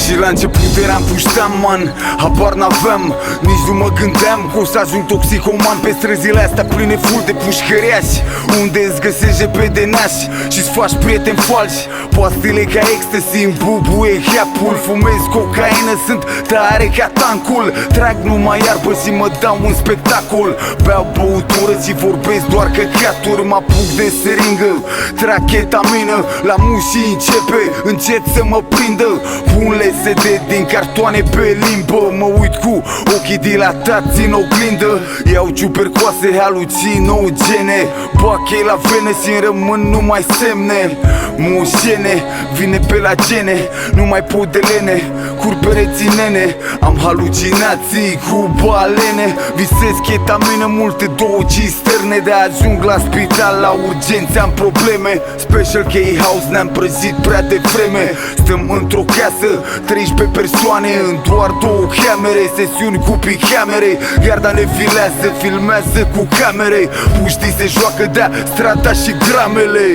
Și la început eram pușteam, man, habar n-aveam. Nici nu mă gândeam că o să ajung toxicoman pe străzile astea pline full de pușcăreași, unde îți găsești repede nași și-ți faci prieteni falși. Pastile ca ecstasy îmi bubuie heapul. Fumez cocaină, sunt tare ca tancul. Trag numai iarbă și mă dau un spectacol. Beau băutură și vorbesc doar căcaturi. Mă apuc de seringă, trag ketamină. La mușii începe încet să mă prindă. Pun LSD din cartoane pe limbă. Mă uit cu ochii dilatați în oglindă. Iau ciupercoase, halucinogene. Bag chei la vene și-mi rămân numai semne. Moșene, vine pe la gene. Nu mai pot de lene, curpereții nene. Am halucinații cu balene. Visez ketamină, multe două cisterne. De ajung la spital, la urgențe am probleme. Special K-House, ne-am prăjit prea devreme. Stăm într-o casă, 13 persoane în doar două camere. Sesiuni cu picamere, garda ne filează, filmează cu camere. Puștii se joacă de-a strada și gramele.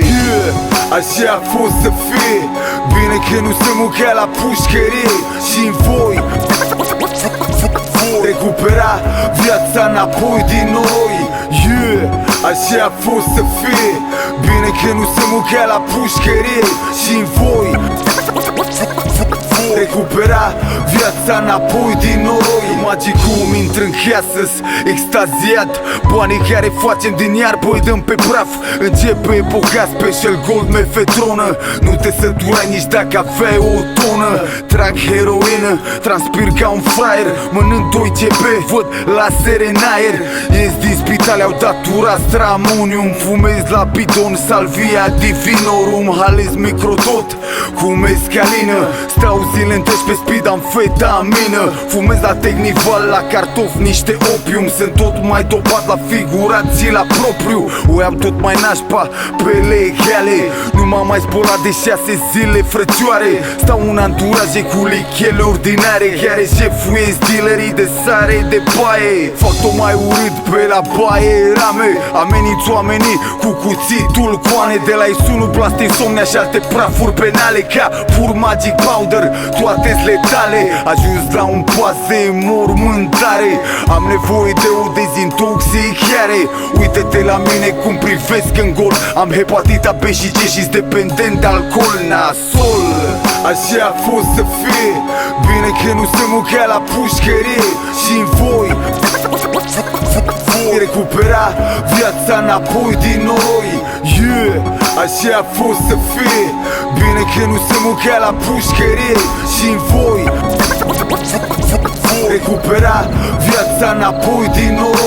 Așa a fost să fie. Bine că nu se mucea la pușcărie. Și-n voi recupera viața înapoi din noi. Așa a fost să fie. Bine că nu se mucea la pușcărie. Și-n voi recupera viața înapoi din noi. Magicul îmi intră în casă, extaziat. Banii care facem din iarbă îi dăm pe praf. Începe epoca special gold mefedronă. Nu te săturai nici dacă aveai o tonă. Trag heroină, transpir ca un fraier. Mănânc 2 GB, văd lasere în aer. Ies din spital, au dat tura stramonium. Fumez la bidon, salvia divinorum. Halez microdot cu mescalină. Stau zile întregi pe speed, amfetamină. Fumez la Technival, la cartofi, niște opium. Sunt tot mai dopat la figurații la propriu. O am tot mai nașpa pe legale. Nu m-am mai spălat de 6 zile, frățioare. Stau în anturaje cu lichele ordinare. Care șefuiesc dealerii de sare de baie. Fac tot mai urât pe la baie rame. Ameninț oamenii cu cuțitul coane. De la Isunu, plast insomnia și alte prafuri penale. Ca pur magic powder, toate-s letale. Ajuns la un pas de mormântare. Am nevoie de o dezintoxicare. Uită-te la mine cum privesc în gol. Am hepatita B și C și-s dependent de alcool. Nasol, așa a fost să fie. Bine că nu se mucea la pușcărie. Și-n voi recupera viața înapoi din noi. Așa a fost să fie. Bine că nu se mucea la pușcărie. Și-n voi recupera viața înapoi din noi.